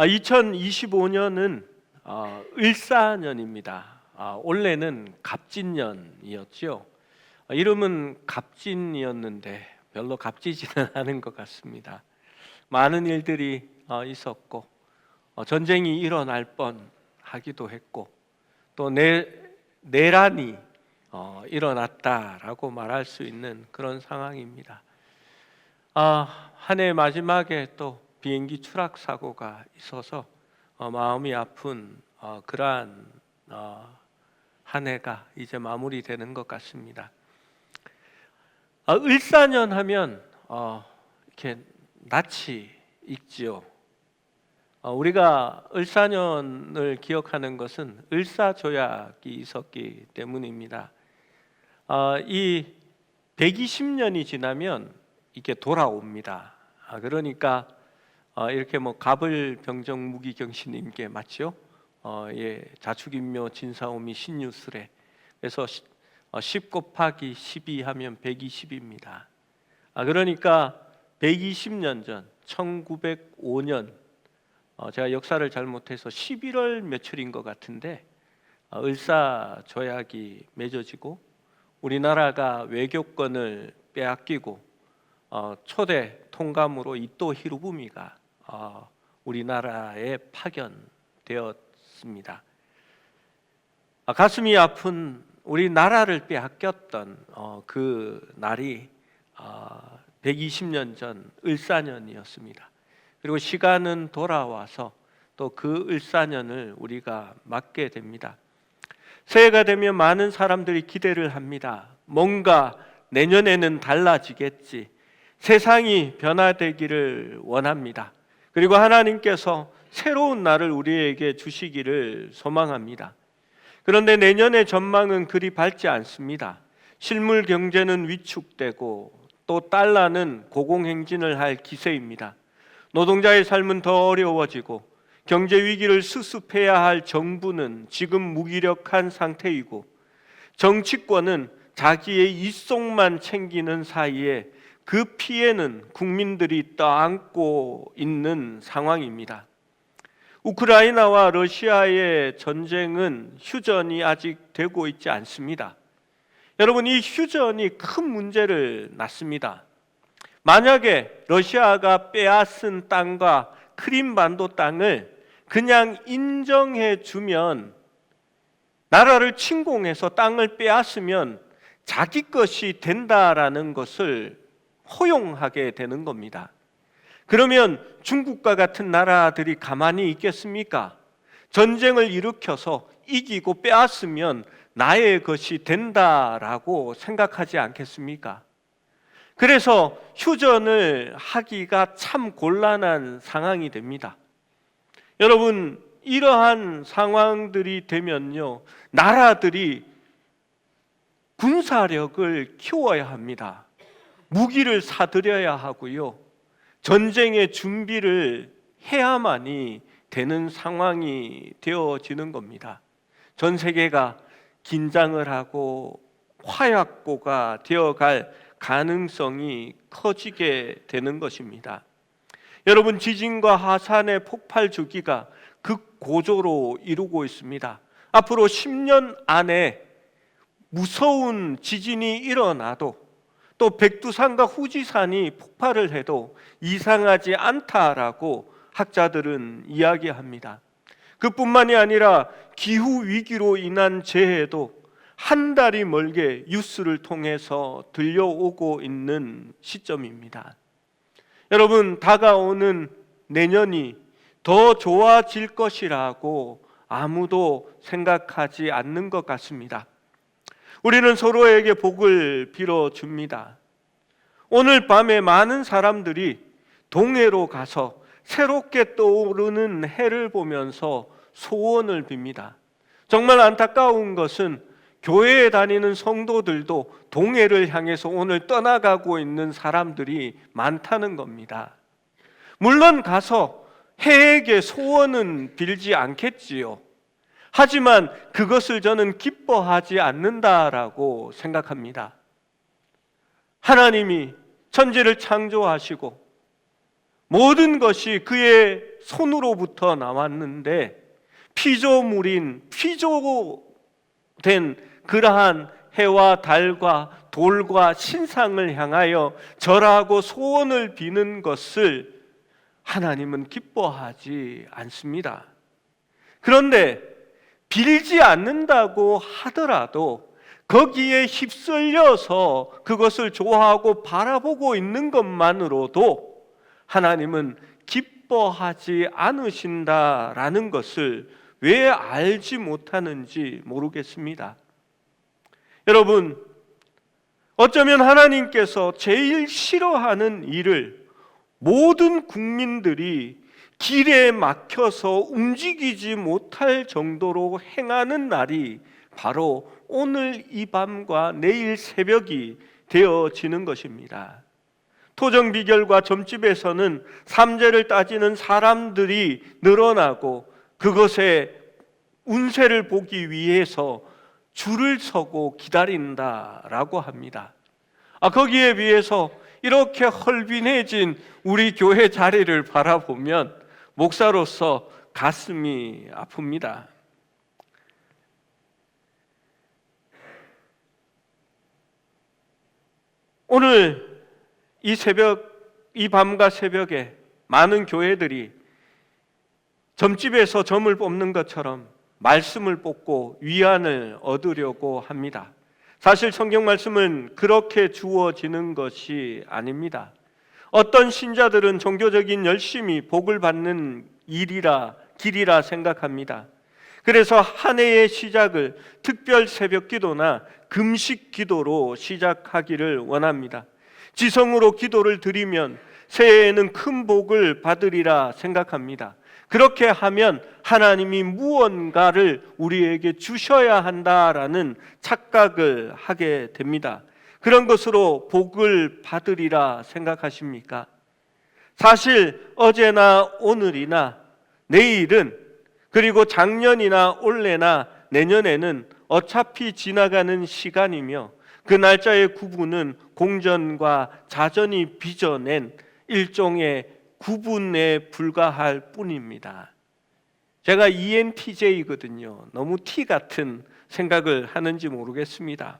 2025년은 을사년입니다. 원래는 갑진년이었죠. 이름은 갑진이었는데 별로 값지지는 않은 것 같습니다. 많은 일들이 있었고 전쟁이 일어날 뻔하기도 했고 또 내란이 일어났다라고 말할 수 있는 그런 상황입니다. 한 해 마지막에 또 비행기 추락 사고가 있어서 마음이 아픈 그러한 한 해가 이제 마무리되는 것 같습니다. 을사년 하면 이렇게 낯이 익지요. 우리가 을사년을 기억하는 것은 을사조약이 있었기 때문입니다. 이 120년이 지나면 이게 돌아옵니다. 그러니까 이렇게 갑을 병정 무기경신님께 맞죠? 자축인묘 진사오미 신유술에 그래서 10 곱하기 12 하면 120입니다. 그러니까 120년 전 1905년 제가 역사를 잘못해서 11월 며칠인 것 같은데 을사조약이 맺어지고 우리나라가 외교권을 빼앗기고 초대 통감으로 이토 히로부미가 우리나라에 파견되었습니다. 가슴이 아픈 우리나라를 빼앗겼던 그 날이 120년 전 을사년이었습니다. 그리고 시간은 돌아와서 또 그 을사년을 우리가 맞게 됩니다. 새해가 되면 많은 사람들이 기대를 합니다. 뭔가 내년에는 달라지겠지. 세상이 변화되기를 원합니다. 그리고 하나님께서 새로운 날을 우리에게 주시기를 소망합니다. 그런데 내년의 전망은 그리 밝지 않습니다. 실물 경제는 위축되고 또 달러는 고공행진을 할 기세입니다. 노동자의 삶은 더 어려워지고 경제 위기를 수습해야 할 정부는 지금 무기력한 상태이고 정치권은 자기의 이속만 챙기는 사이에 그 피해는 국민들이 떠안고 있는 상황입니다. 우크라이나와 러시아의 전쟁은 휴전이 아직 되고 있지 않습니다. 여러분, 이 휴전이 큰 문제를 낳습니다. 만약에 러시아가 빼앗은 땅과 크림반도 땅을 그냥 인정해 주면, 나라를 침공해서 땅을 빼앗으면 자기 것이 된다라는 것을 허용하게 되는 겁니다. 그러면 중국과 같은 나라들이 가만히 있겠습니까? 전쟁을 일으켜서 이기고 빼앗으면 나의 것이 된다라고 생각하지 않겠습니까? 그래서 휴전을 하기가 참 곤란한 상황이 됩니다. 여러분, 이러한 상황들이 되면요, 나라들이 군사력을 키워야 합니다. 무기를 사들여야 하고요, 전쟁의 준비를 해야만이 되는 상황이 되어지는 겁니다. 전 세계가 긴장을 하고 화약고가 되어갈 가능성이 커지게 되는 것입니다. 여러분, 지진과 화산의 폭발 주기가 극고조로 이루고 있습니다. 앞으로 10년 안에 무서운 지진이 일어나도 또 백두산과 후지산이 폭발을 해도 이상하지 않다라고 학자들은 이야기합니다. 그뿐만이 아니라 기후 위기로 인한 재해도 한 달이 멀게 뉴스를 통해서 들려오고 있는 시점입니다. 여러분, 다가오는 내년이 더 좋아질 것이라고 아무도 생각하지 않는 것 같습니다. 우리는 서로에게 복을 빌어줍니다. 오늘 밤에 많은 사람들이 동해로 가서 새롭게 떠오르는 해를 보면서 소원을 빕니다. 정말 안타까운 것은 교회에 다니는 성도들도 동해를 향해서 오늘 떠나가고 있는 사람들이 많다는 겁니다. 물론 가서 해에게 소원은 빌지 않겠지요. 하지만 그것을 저는 기뻐하지 않는다라고 생각합니다. 하나님이 천지를 창조하시고 모든 것이 그의 손으로부터 나왔는데 피조물인 피조된 그러한 해와 달과 돌과 신상을 향하여 절하고 소원을 비는 것을 하나님은 기뻐하지 않습니다. 그런데 빌지 않는다고 하더라도 거기에 휩쓸려서 그것을 좋아하고 바라보고 있는 것만으로도 하나님은 기뻐하지 않으신다라는 것을 왜 알지 못하는지 모르겠습니다. 여러분, 어쩌면 하나님께서 제일 싫어하는 일을 모든 국민들이 길에 막혀서 움직이지 못할 정도로 행하는 날이 바로 오늘 이 밤과 내일 새벽이 되어지는 것입니다. 토정비결과 점집에서는 삼재를 따지는 사람들이 늘어나고 그것의 운세를 보기 위해서 줄을 서고 기다린다라고 합니다. 거기에 비해서 이렇게 헐빈해진 우리 교회 자리를 바라보면 목사로서 가슴이 아픕니다. 오늘 이 밤과 새벽에 많은 교회들이 점집에서 점을 뽑는 것처럼 말씀을 뽑고 위안을 얻으려고 합니다. 사실 성경 말씀은 그렇게 주어지는 것이 아닙니다. 어떤 신자들은 종교적인 열심이 복을 받는 길이라 생각합니다. 그래서 한 해의 시작을 특별 새벽 기도나 금식 기도로 시작하기를 원합니다. 지성으로 기도를 드리면 새해에는 큰 복을 받으리라 생각합니다. 그렇게 하면 하나님이 무언가를 우리에게 주셔야 한다라는 착각을 하게 됩니다. 그런 것으로 복을 받으리라 생각하십니까? 사실 어제나 오늘이나 내일은, 그리고 작년이나 올해나 내년에는 어차피 지나가는 시간이며 그 날짜의 구분은 공전과 자전이 빚어낸 일종의 구분에 불과할 뿐입니다. 제가 ENTJ거든요. 너무 T 같은 생각을 하는지 모르겠습니다.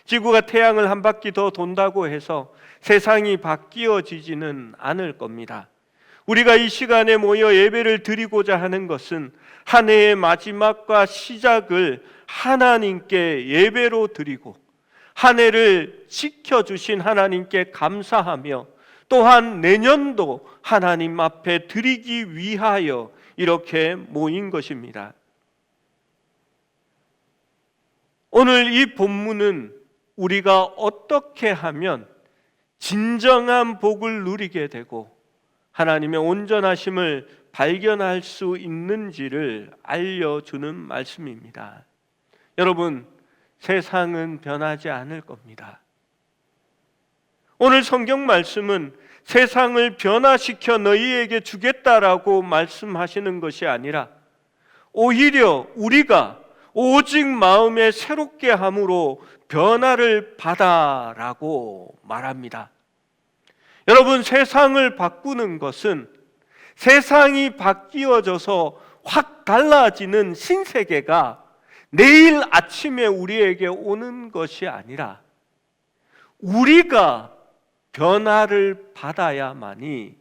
지구가 태양을 한 바퀴 더 돈다고 해서 세상이 바뀌어지지는 않을 겁니다. 우리가 이 시간에 모여 예배를 드리고자 하는 것은 한 해의 마지막과 시작을 하나님께 예배로 드리고 한 해를 지켜주신 하나님께 감사하며 또한 내년도 하나님 앞에 드리기 위하여 이렇게 모인 것입니다. 오늘 이 본문은 우리가 어떻게 하면 진정한 복을 누리게 되고 하나님의 온전하심을 발견할 수 있는지를 알려주는 말씀입니다. 여러분, 세상은 변하지 않을 겁니다. 오늘 성경 말씀은 세상을 변화시켜 너희에게 주겠다라고 말씀하시는 것이 아니라 오히려 우리가 오직 마음에 새롭게 함으로 변화를 받아라고 말합니다. 여러분, 세상을 바꾸는 것은 세상이 바뀌어져서 확 달라지는 신세계가 내일 아침에 우리에게 오는 것이 아니라 우리가 변화를 받아야만이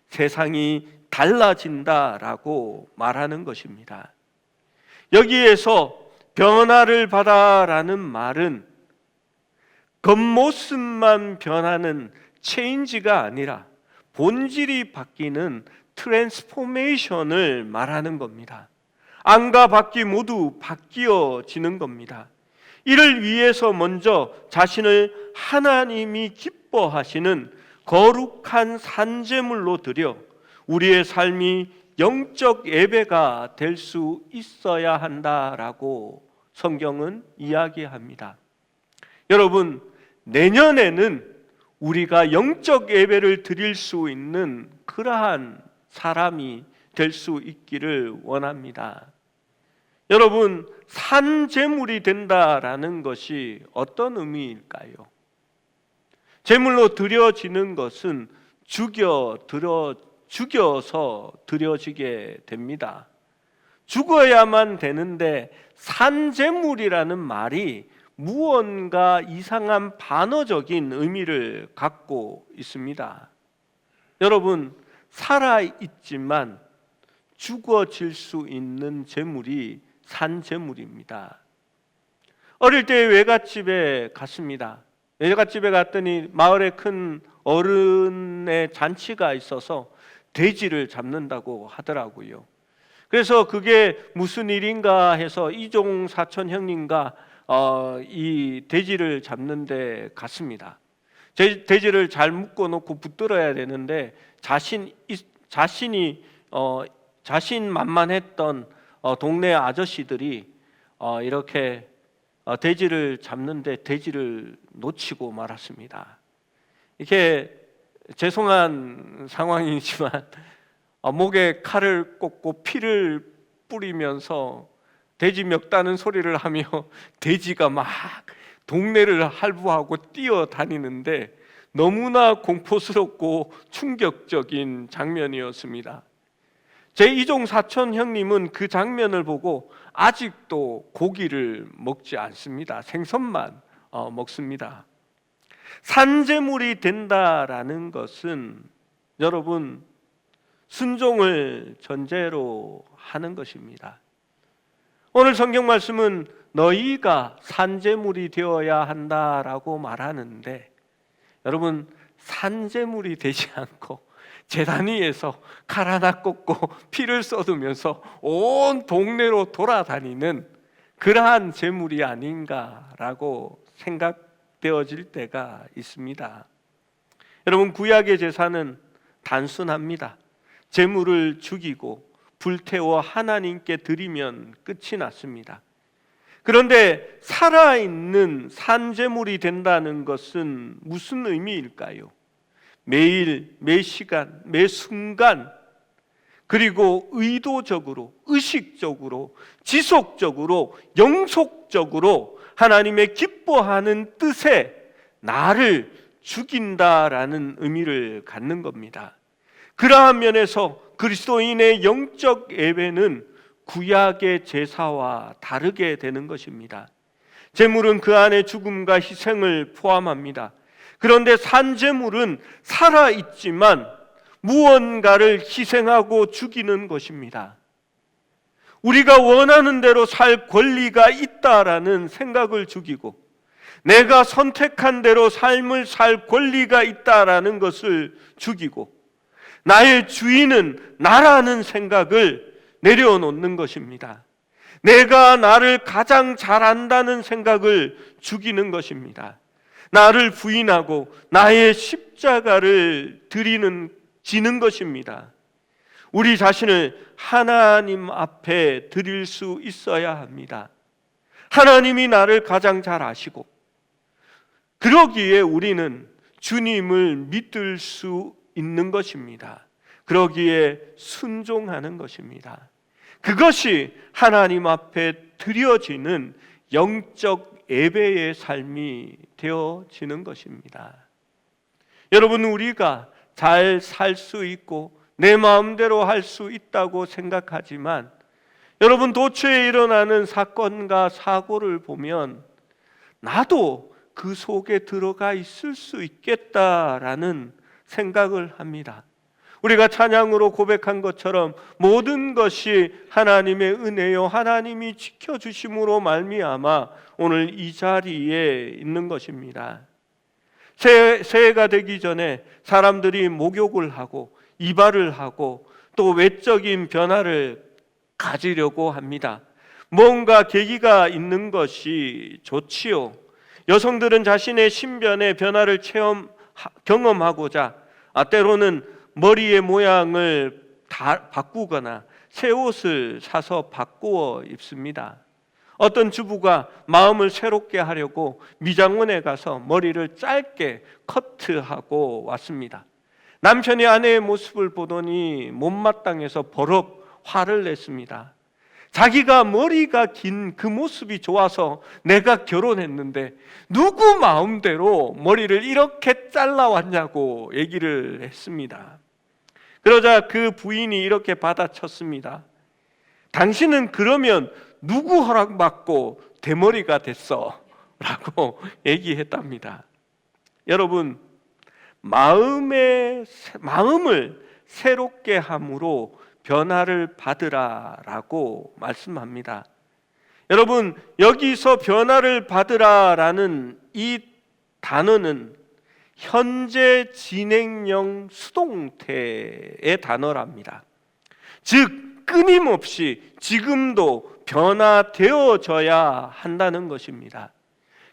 세상이 달라진다라고 말하는 것입니다. 여기에서 변화를 받아라는 말은 겉모습만 변하는 체인지가 아니라 본질이 바뀌는 트랜스포메이션을 말하는 겁니다. 안과 밖이 모두 바뀌어지는 겁니다. 이를 위해서 먼저 자신을 하나님이 기뻐하시는 거룩한 산제물로 드려 우리의 삶이 영적 예배가 될 수 있어야 한다라고 성경은 이야기합니다. 여러분, 내년에는 우리가 영적 예배를 드릴 수 있는 그러한 사람이 될 수 있기를 원합니다. 여러분, 산제물이 된다라는 것이 어떤 의미일까요? 제물로 드려지는 것은 죽여서 드려지게 됩니다. 죽어야만 되는데 산제물이라는 말이 무언가 이상한 반어적인 의미를 갖고 있습니다. 여러분, 살아있지만 죽어질 수 있는 제물이 산제물입니다. 어릴 때 외갓집에 갔습니다. 외갓집에 갔더니 마을에 큰 어른의 잔치가 있어서 돼지를 잡는다고 하더라고요. 그래서 그게 무슨 일인가 해서 이종 사촌 형님과 이 돼지를 잡는데 갔습니다. 돼지를 잘 묶어놓고 붙들어야 되는데 자신만만했던 동네 아저씨들이 이렇게 돼지를 잡는데 돼지를 놓치고 말았습니다. 이렇게 죄송한 상황이지만 목에 칼을 꽂고 피를 뿌리면서 돼지 멱다는 소리를 하며 돼지가 막 동네를 할부하고 뛰어다니는데 너무나 공포스럽고 충격적인 장면이었습니다. 제 이종 사촌 형님은 그 장면을 보고 아직도 고기를 먹지 않습니다. 생선만 먹습니다. 산제물이 된다라는 것은 여러분 순종을 전제로 하는 것입니다. 오늘 성경 말씀은 너희가 산제물이 되어야 한다라고 말하는데 여러분 산제물이 되지 않고 제단 위에서 칼 하나 꽂고 피를 쏟으면서 온 동네로 돌아다니는 그러한 제물이 아닌가라고 생각되어질 때가 있습니다. 여러분 구약의 제사는 단순합니다. 제물을 죽이고 불태워 하나님께 드리면 끝이 났습니다. 그런데 살아있는 산제물이 된다는 것은 무슨 의미일까요? 매일, 매 시간, 매 순간 그리고 의도적으로, 의식적으로, 지속적으로, 영속적으로 하나님의 기뻐하는 뜻에 나를 죽인다라는 의미를 갖는 겁니다. 그러한 면에서 그리스도인의 영적 예배는 구약의 제사와 다르게 되는 것입니다. 제물은 그 안에 죽음과 희생을 포함합니다. 그런데 산제물은 살아있지만 무언가를 희생하고 죽이는 것입니다. 우리가 원하는 대로 살 권리가 있다라는 생각을 죽이고 내가 선택한 대로 삶을 살 권리가 있다라는 것을 죽이고 나의 주인은 나라는 생각을 내려놓는 것입니다. 내가 나를 가장 잘 안다는 생각을 죽이는 것입니다. 나를 부인하고 나의 십자가를 지는 것입니다. 우리 자신을 하나님 앞에 드릴 수 있어야 합니다. 하나님이 나를 가장 잘 아시고 그러기에 우리는 주님을 믿을 수 있는 것입니다. 그러기에 순종하는 것입니다. 그것이 하나님 앞에 드려지는 영적 예배의 삶이 되어지는 것입니다. 여러분, 우리가 잘 살 수 있고 내 마음대로 할 수 있다고 생각하지만 여러분, 도처에 일어나는 사건과 사고를 보면 나도 그 속에 들어가 있을 수 있겠다라는 생각을 합니다. 우리가 찬양으로 고백한 것처럼 모든 것이 하나님의 은혜요 하나님이 지켜주심으로 말미암아 오늘 이 자리에 있는 것입니다. 새해가 되기 전에 사람들이 목욕을 하고 이발을 하고 또 외적인 변화를 가지려고 합니다. 뭔가 계기가 있는 것이 좋지요. 여성들은 자신의 신변의 변화를 경험하고자 때로는 머리의 모양을 바꾸거나 새 옷을 사서 바꾸어 입습니다. 어떤 주부가 마음을 새롭게 하려고 미장원에 가서 머리를 짧게 커트하고 왔습니다. 남편이 아내의 모습을 보더니 못마땅해서 버럭 화를 냈습니다. 자기가 머리가 긴 그 모습이 좋아서 내가 결혼했는데 누구 마음대로 머리를 이렇게 잘라왔냐고 얘기를 했습니다. 그러자 그 부인이 이렇게 받아쳤습니다. 당신은 그러면 누구 허락받고 대머리가 됐어? 라고 얘기했답니다. 여러분, 마음을 새롭게 함으로 변화를 받으라라고 말씀합니다. 여러분, 여기서 변화를 받으라라는 이 단어는 현재 진행형 수동태의 단어랍니다. 즉 끊임없이 지금도 변화되어져야 한다는 것입니다.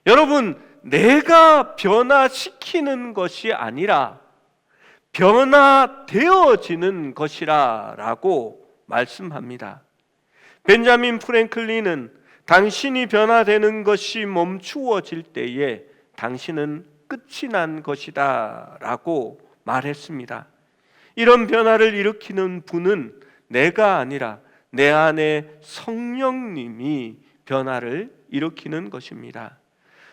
여러분, 내가 변화시키는 것이 아니라 변화되어지는 것이라고 말씀합니다. 벤자민 프랭클린은 당신이 변화되는 것이 멈추어질 때에 당신은 끝이 난 것이다 라고 말했습니다. 이런 변화를 일으키는 분은 내가 아니라 내 안에 성령님이 변화를 일으키는 것입니다.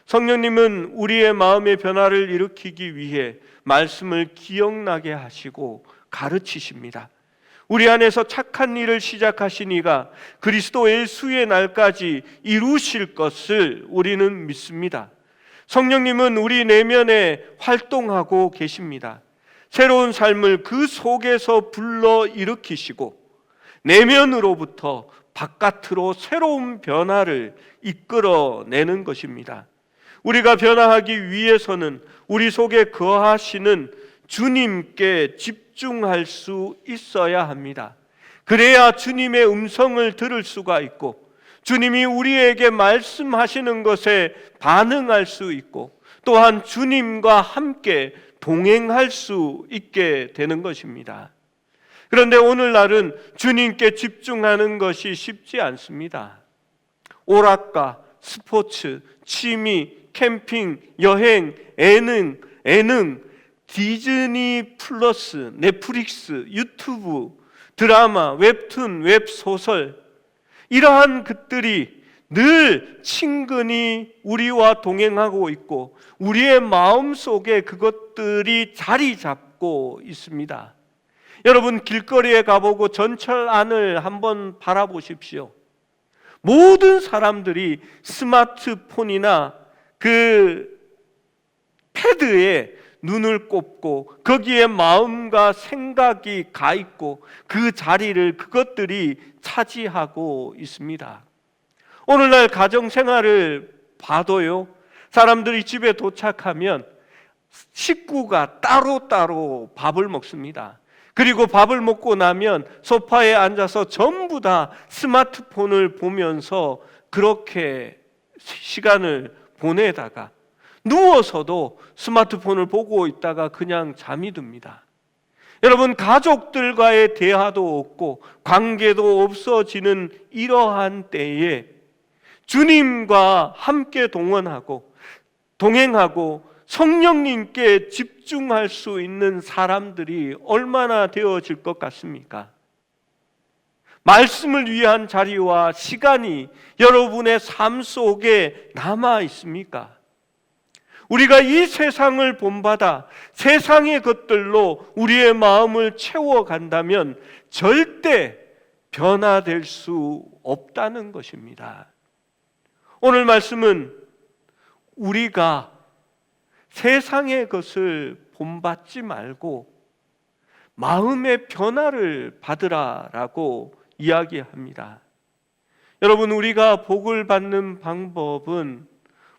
성령님은 우리의 마음의 변화를 일으키기 위해 말씀을 기억나게 하시고 가르치십니다. 우리 안에서 착한 일을 시작하신 이가 그리스도 예수의 날까지 이루실 것을 우리는 믿습니다. 성령님은 우리 내면에 활동하고 계십니다. 새로운 삶을 그 속에서 불러 일으키시고 내면으로부터 바깥으로 새로운 변화를 이끌어내는 것입니다. 우리가 변화하기 위해서는 우리 속에 거하시는 주님께 집중할 수 있어야 합니다. 그래야 주님의 음성을 들을 수가 있고 주님이 우리에게 말씀하시는 것에 반응할 수 있고 또한 주님과 함께 동행할 수 있게 되는 것입니다. 그런데 오늘날은 주님께 집중하는 것이 쉽지 않습니다. 오락가, 스포츠, 취미, 캠핑, 여행, 예능, 디즈니 플러스, 넷플릭스, 유튜브, 드라마, 웹툰, 웹소설, 이러한 것들이 늘 친근히 우리와 동행하고 있고 우리의 마음속에 그것들이 자리 잡고 있습니다. 여러분, 길거리에 가보고 전철 안을 한번 바라보십시오. 모든 사람들이 스마트폰이나 그 패드에 눈을 꼽고 거기에 마음과 생각이 가 있고 그 자리를 그것들이 차지하고 있습니다. 오늘날 가정생활을 봐도요, 사람들이 집에 도착하면 식구가 따로따로 밥을 먹습니다. 그리고 밥을 먹고 나면 소파에 앉아서 전부 다 스마트폰을 보면서 그렇게 시간을 보내다가 누워서도 스마트폰을 보고 있다가 그냥 잠이 듭니다. 여러분, 가족들과의 대화도 없고 관계도 없어지는 이러한 때에 주님과 함께 동행하고 성령님께 집중할 수 있는 사람들이 얼마나 되어질 것 같습니까? 말씀을 위한 자리와 시간이 여러분의 삶 속에 남아 있습니까? 우리가 이 세상을 본받아 세상의 것들로 우리의 마음을 채워간다면 절대 변화될 수 없다는 것입니다. 오늘 말씀은 우리가 세상의 것을 본받지 말고 마음의 변화를 받으라라고 이야기합니다. 여러분, 우리가 복을 받는 방법은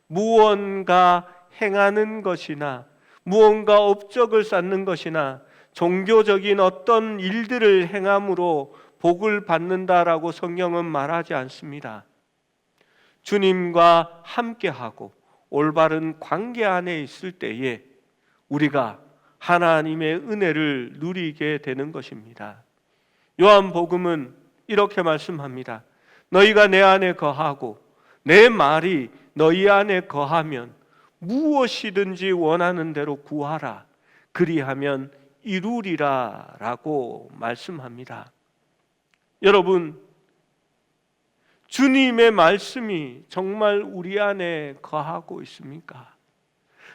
무언가 행하는 것이나 무언가 업적을 쌓는 것이나 종교적인 어떤 일들을 행함으로 복을 받는다라고 성경은 말하지 않습니다. 주님과 함께하고 올바른 관계 안에 있을 때에 우리가 하나님의 은혜를 누리게 되는 것입니다. 요한복음은 이렇게 말씀합니다. 너희가 내 안에 거하고 내 말이 너희 안에 거하면 무엇이든지 원하는 대로 구하라. 그리하면 이루리라 라고 말씀합니다. 여러분, 주님의 말씀이 정말 우리 안에 거하고 있습니까?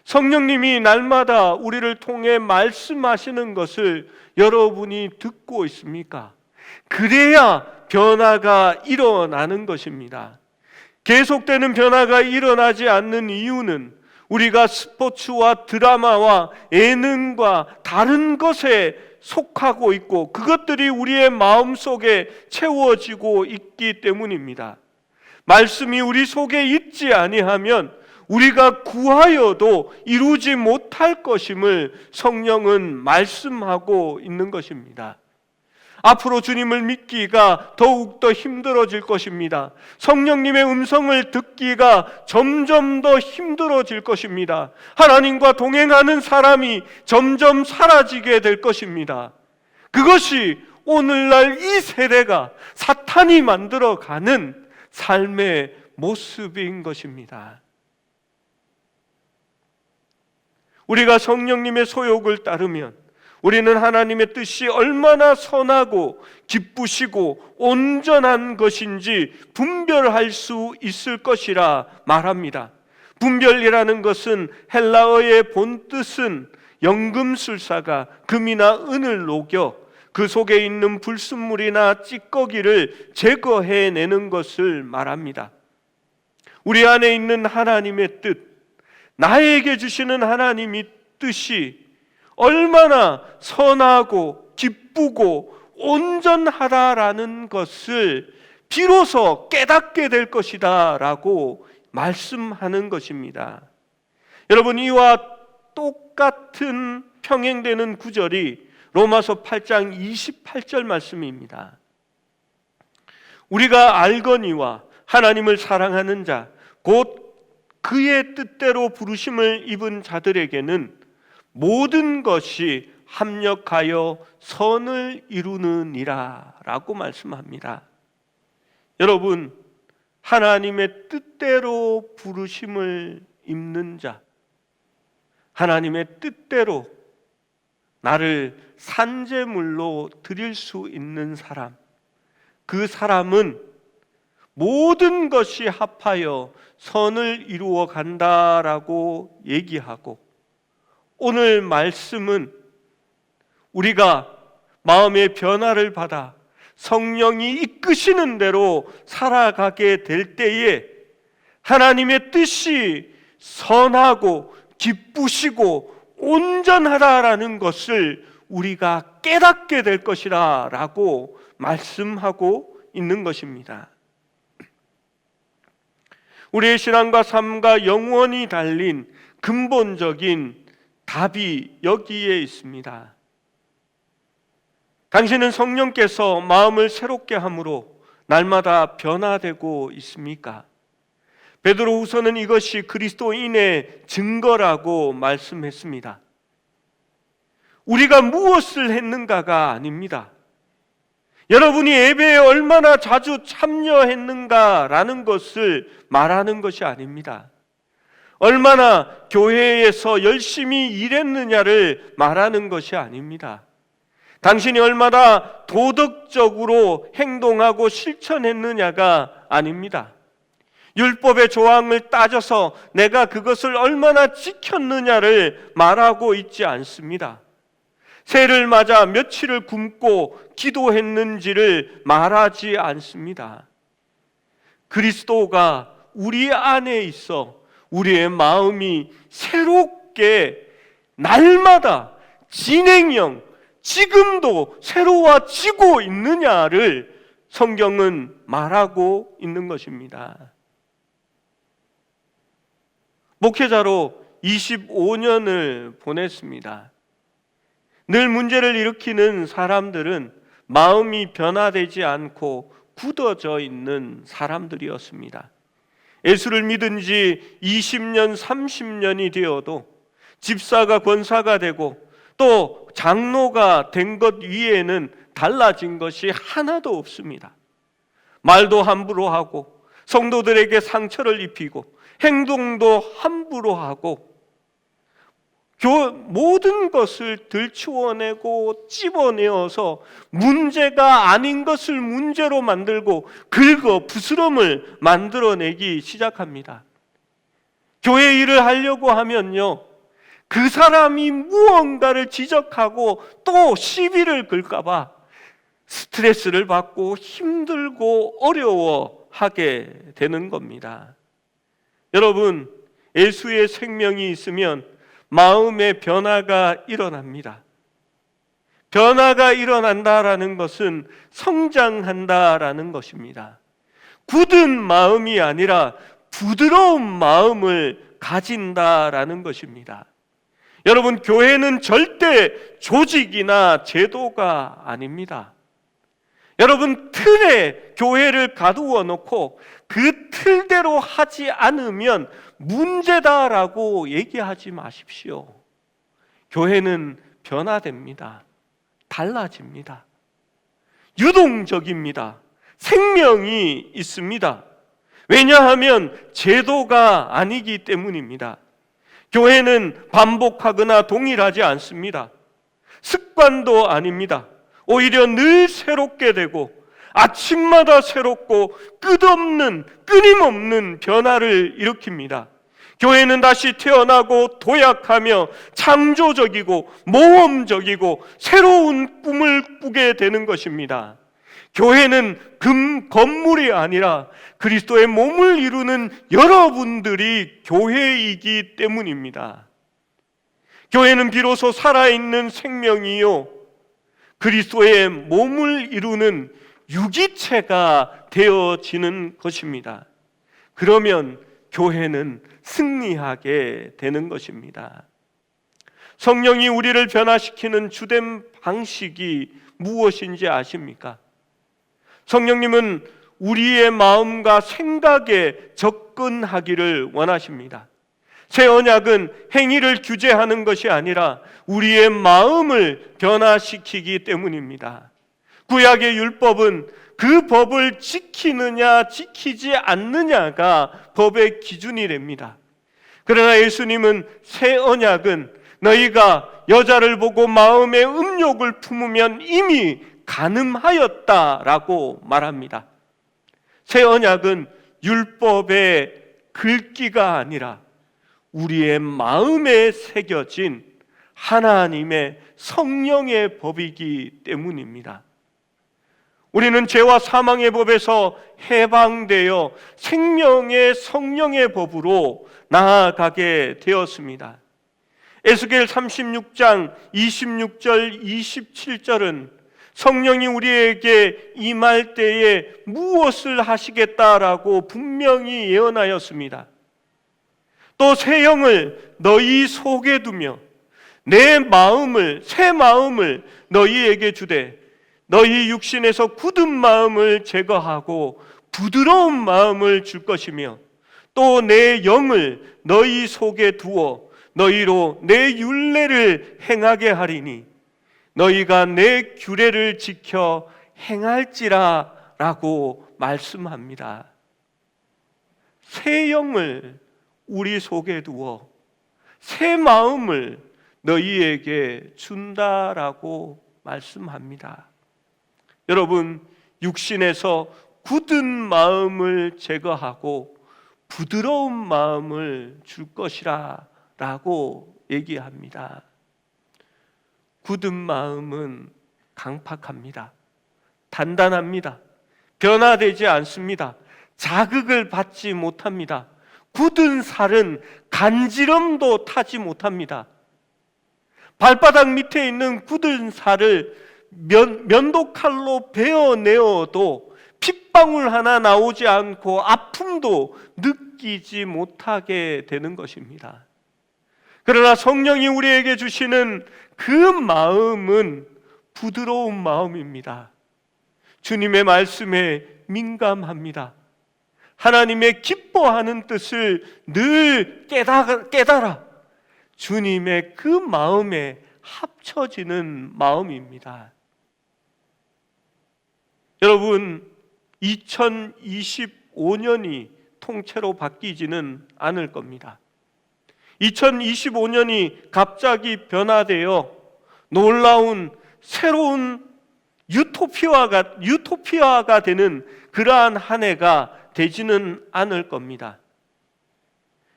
성령님이 날마다 우리를 통해 말씀하시는 것을 여러분이 듣고 있습니까? 그래야 변화가 일어나는 것입니다. 계속되는 변화가 일어나지 않는 이유는 우리가 스포츠와 드라마와 예능과 다른 것에 속하고 있고 그것들이 우리의 마음속에 채워지고 있기 때문입니다. 말씀이 우리 속에 있지 아니하면 우리가 구하여도 이루지 못할 것임을 성령은 말씀하고 있는 것입니다. 앞으로 주님을 믿기가 더욱더 힘들어질 것입니다. 성령님의 음성을 듣기가 점점 더 힘들어질 것입니다. 하나님과 동행하는 사람이 점점 사라지게 될 것입니다. 그것이 오늘날 이 세대가 사탄이 만들어가는 삶의 모습인 것입니다. 우리가 성령님의 소욕을 따르면 우리는 하나님의 뜻이 얼마나 선하고 기쁘시고 온전한 것인지 분별할 수 있을 것이라 말합니다. 분별이라는 것은 헬라어의 본뜻은 연금술사가 금이나 은을 녹여 그 속에 있는 불순물이나 찌꺼기를 제거해내는 것을 말합니다. 우리 안에 있는 하나님의 뜻, 나에게 주시는 하나님의 뜻이 얼마나 선하고 기쁘고 온전하다라는 것을 비로소 깨닫게 될 것이다 라고 말씀하는 것입니다. 여러분, 이와 똑같은 평행되는 구절이 로마서 8장 28절 말씀입니다. 우리가 알거니와 하나님을 사랑하는 자 곧 그의 뜻대로 부르심을 입은 자들에게는 모든 것이 합력하여 선을 이루느니라 라고 말씀합니다. 여러분, 하나님의 뜻대로 부르심을 입는 자, 하나님의 뜻대로 나를 산제물로 드릴 수 있는 사람, 그 사람은 모든 것이 합하여 선을 이루어 간다라고 얘기하고, 오늘 말씀은 우리가 마음의 변화를 받아 성령이 이끄시는 대로 살아가게 될 때에 하나님의 뜻이 선하고 기쁘시고 온전하다라는 것을 우리가 깨닫게 될 것이라 라고 말씀하고 있는 것입니다. 우리의 신앙과 삶과 영원히 달린 근본적인 답이 여기에 있습니다. 당신은 성령께서 마음을 새롭게 함으로 날마다 변화되고 있습니까? 베드로후서는 이것이 그리스도인의 증거라고 말씀했습니다. 우리가 무엇을 했는가가 아닙니다. 여러분이 예배에 얼마나 자주 참여했는가라는 것을 말하는 것이 아닙니다. 얼마나 교회에서 열심히 일했느냐를 말하는 것이 아닙니다. 당신이 얼마나 도덕적으로 행동하고 실천했느냐가 아닙니다. 율법의 조항을 따져서 내가 그것을 얼마나 지켰느냐를 말하고 있지 않습니다. 새해를 맞아 며칠을 굶고 기도했는지를 말하지 않습니다. 그리스도가 우리 안에 있어 우리의 마음이 새롭게 날마다 진행형, 지금도 새로워지고 있느냐를 성경은 말하고 있는 것입니다. 목회자로 25년을 보냈습니다. 늘 문제를 일으키는 사람들은 마음이 변화되지 않고 굳어져 있는 사람들이었습니다. 예수를 믿은 지 20년, 30년이 되어도 집사가 권사가 되고 또 장로가 된 것 위에는 달라진 것이 하나도 없습니다. 말도 함부로 하고 성도들에게 상처를 입히고 행동도 함부로 하고 모든 것을 들추어내고 찝어내어서 문제가 아닌 것을 문제로 만들고 긁어 부스럼을 만들어내기 시작합니다. 교회 일을 하려고 하면요, 그 사람이 무언가를 지적하고 또 시비를 걸까봐 스트레스를 받고 힘들고 어려워하게 되는 겁니다. 여러분, 예수의 생명이 있으면 마음의 변화가 일어납니다. 변화가 일어난다라는 것은 성장한다라는 것입니다. 굳은 마음이 아니라 부드러운 마음을 가진다라는 것입니다. 여러분, 교회는 절대 조직이나 제도가 아닙니다. 여러분, 틀에 교회를 가두어 놓고 그 틀대로 하지 않으면 문제다라고 얘기하지 마십시오. 교회는 변화됩니다. 달라집니다. 유동적입니다. 생명이 있습니다. 왜냐하면 제도가 아니기 때문입니다. 교회는 반복하거나 동일하지 않습니다. 습관도 아닙니다. 오히려 늘 새롭게 되고 아침마다 새롭고 끊임없는 변화를 일으킵니다. 교회는 다시 태어나고 도약하며 창조적이고 모험적이고 새로운 꿈을 꾸게 되는 것입니다. 교회는 건물이 아니라 그리스도의 몸을 이루는 여러분들이 교회이기 때문입니다. 교회는 비로소 살아있는 생명이요, 그리스도의 몸을 이루는 유기체가 되어지는 것입니다. 그러면 교회는 승리하게 되는 것입니다. 성령이 우리를 변화시키는 주된 방식이 무엇인지 아십니까? 성령님은 우리의 마음과 생각에 접근하기를 원하십니다. 새 언약은 행위를 규제하는 것이 아니라 우리의 마음을 변화시키기 때문입니다. 구약의 율법은 그 법을 지키느냐 지키지 않느냐가 법의 기준이 됩니다. 그러나 예수님은 새 언약은 너희가 여자를 보고 마음의 음욕을 품으면 이미 간음하였다라고 말합니다. 새 언약은 율법의 글귀가 아니라 우리의 마음에 새겨진 하나님의 성령의 법이기 때문입니다. 우리는 죄와 사망의 법에서 해방되어 생명의 성령의 법으로 나아가게 되었습니다. 에스겔 36장 26절 27절은 성령이 우리에게 임할 때에 무엇을 하시겠다라고 분명히 예언하였습니다. 또 새 영을 너희 속에 두며 새 마음을 너희에게 주되 너희 육신에서 굳은 마음을 제거하고 부드러운 마음을 줄 것이며 또 내 영을 너희 속에 두어 너희로 내 율례를 행하게 하리니 너희가 내 규례를 지켜 행할지라 라고 말씀합니다. 새 영을 우리 속에 두어 새 마음을 너희에게 준다라고 말씀합니다. 여러분, 육신에서 굳은 마음을 제거하고 부드러운 마음을 줄 것이라 라고 얘기합니다. 굳은 마음은 강팍합니다. 단단합니다. 변화되지 않습니다. 자극을 받지 못합니다. 굳은 살은 간지럼도 타지 못합니다. 발바닥 밑에 있는 굳은 살을 면도칼로 베어내어도 핏방울 하나 나오지 않고 아픔도 느끼지 못하게 되는 것입니다. 그러나 성령이 우리에게 주시는 그 마음은 부드러운 마음입니다. 주님의 말씀에 민감합니다. 하나님의 기뻐하는 뜻을 늘 깨달아 주님의 그 마음에 합쳐지는 마음입니다. 여러분, 2025년이 통째로 바뀌지는 않을 겁니다. 2025년이 갑자기 변화되어 놀라운 새로운 유토피아가 되는 그러한 한 해가 되지는 않을 겁니다.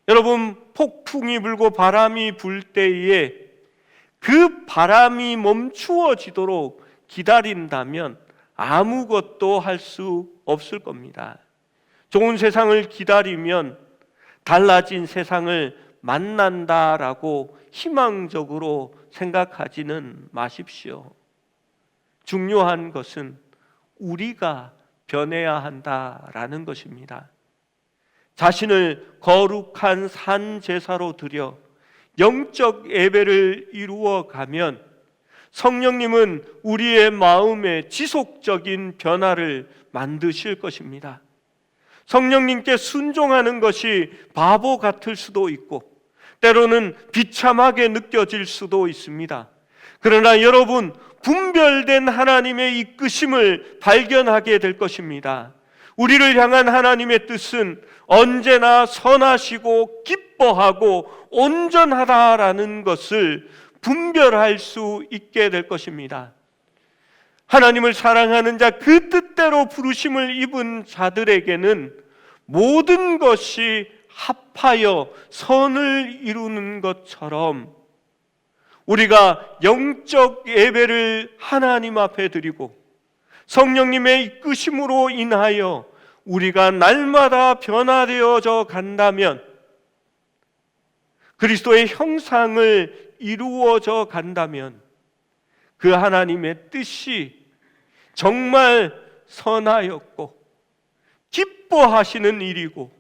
여러분, 폭풍이 불고 바람이 불 때에 그 바람이 멈추어지도록 기다린다면 아무것도 할 수 없을 겁니다. 좋은 세상을 기다리면 달라진 세상을 만난다라고 희망적으로 생각하지는 마십시오. 중요한 것은 우리가 변해야 한다라는 것입니다. 자신을 거룩한 산 제사로 드려 영적 예배를 이루어 가면 성령님은 우리의 마음에 지속적인 변화를 만드실 것입니다. 성령님께 순종하는 것이 바보 같을 수도 있고 때로는 비참하게 느껴질 수도 있습니다. 그러나 여러분, 분별된 하나님의 이끄심을 발견하게 될 것입니다. 우리를 향한 하나님의 뜻은 언제나 선하시고 기뻐하고 온전하다라는 것을 분별할 수 있게 될 것입니다. 하나님을 사랑하는 자, 그 뜻대로 부르심을 입은 자들에게는 모든 것이 합하여 선을 이루는 것처럼 우리가 영적 예배를 하나님 앞에 드리고 성령님의 이끄심으로 인하여 우리가 날마다 변화되어져 간다면, 그리스도의 형상을 이루어져 간다면 그 하나님의 뜻이 정말 선하였고 기뻐하시는 일이고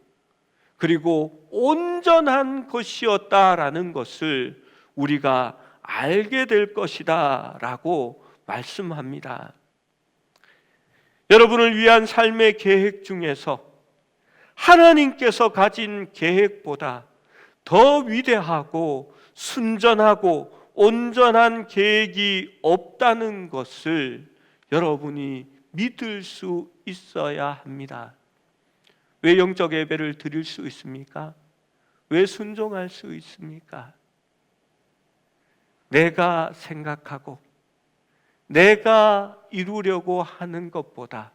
그리고 온전한 것이었다라는 것을 우리가 알게 될 것이다 라고 말씀합니다. 여러분을 위한 삶의 계획 중에서 하나님께서 가진 계획보다 더 위대하고 순전하고 온전한 계획이 없다는 것을 여러분이 믿을 수 있어야 합니다. 왜 영적 예배를 드릴 수 있습니까? 왜 순종할 수 있습니까? 내가 생각하고 내가 이루려고 하는 것보다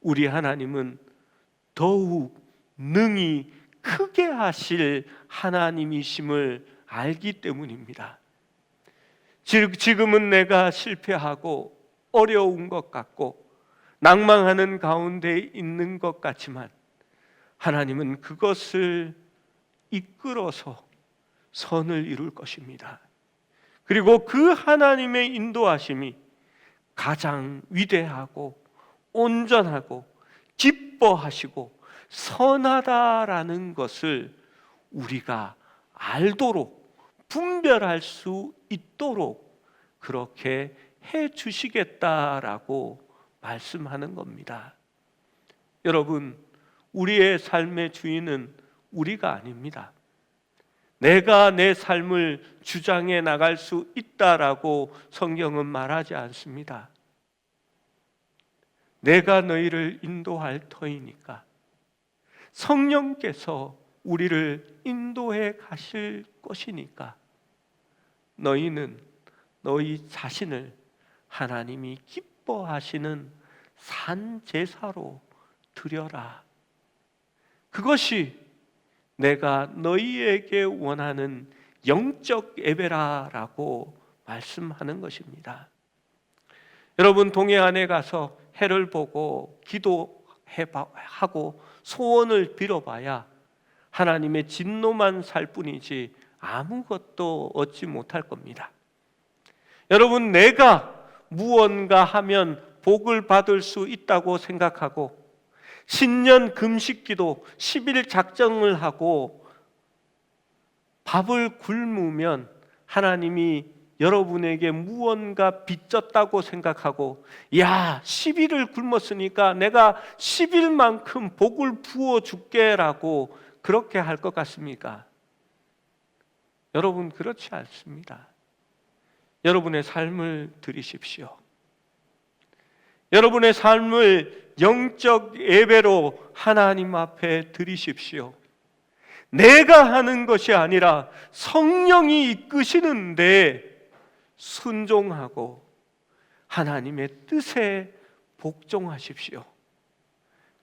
우리 하나님은 더욱 능히 크게 하실 하나님이심을 알기 때문입니다. 지금은 내가 실패하고 어려운 것 같고 낭망하는 가운데 있는 것 같지만 하나님은 그것을 이끌어서 선을 이룰 것입니다. 그리고 그 하나님의 인도하심이 가장 위대하고 온전하고 기뻐하시고 선하다라는 것을 우리가 알도록 분별할 수 있도록 그렇게 해 주시겠다라고 말씀하는 겁니다. 여러분, 우리의 삶의 주인은 우리가 아닙니다. 내가 내 삶을 주장해 나갈 수 있다라고 성경은 말하지 않습니다. 내가 너희를 인도할 터이니까 성령께서 우리를 인도해 가실 것이니까 너희는 너희 자신을 하나님이 기뻐하시는 산 제사로 드려라. 그것이 내가 너희에게 원하는 영적 예배라라고 말씀하는 것입니다. 여러분, 동해안에 가서 해를 보고 기도하고 소원을 빌어봐야 하나님의 진노만 살 뿐이지 아무것도 얻지 못할 겁니다. 여러분, 내가 무언가 하면 복을 받을 수 있다고 생각하고 신년 금식기도 10일 작정을 하고 밥을 굶으면 하나님이 여러분에게 무언가 빚졌다고 생각하고, 야, 10일을 굶었으니까 내가 10일만큼 복을 부어줄게 라고 그렇게 할 것 같습니까? 여러분, 그렇지 않습니다. 여러분의 삶을 드리십시오. 여러분의 삶을 영적 예배로 하나님 앞에 드리십시오. 내가 하는 것이 아니라 성령이 이끄시는데 순종하고 하나님의 뜻에 복종하십시오.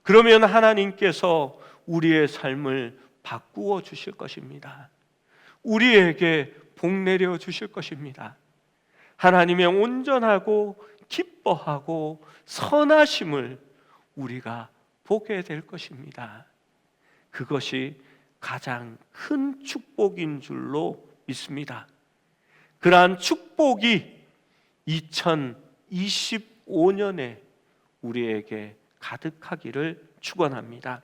그러면 하나님께서 우리의 삶을 바꾸어 주실 것입니다. 우리에게 복 내려 주실 것입니다. 하나님의 온전하고 기뻐하고 선하심을 우리가 보게 될 것입니다. 그것이 가장 큰 축복인 줄로 믿습니다. 그러한 축복이 2025년에 우리에게 가득하기를 축원합니다.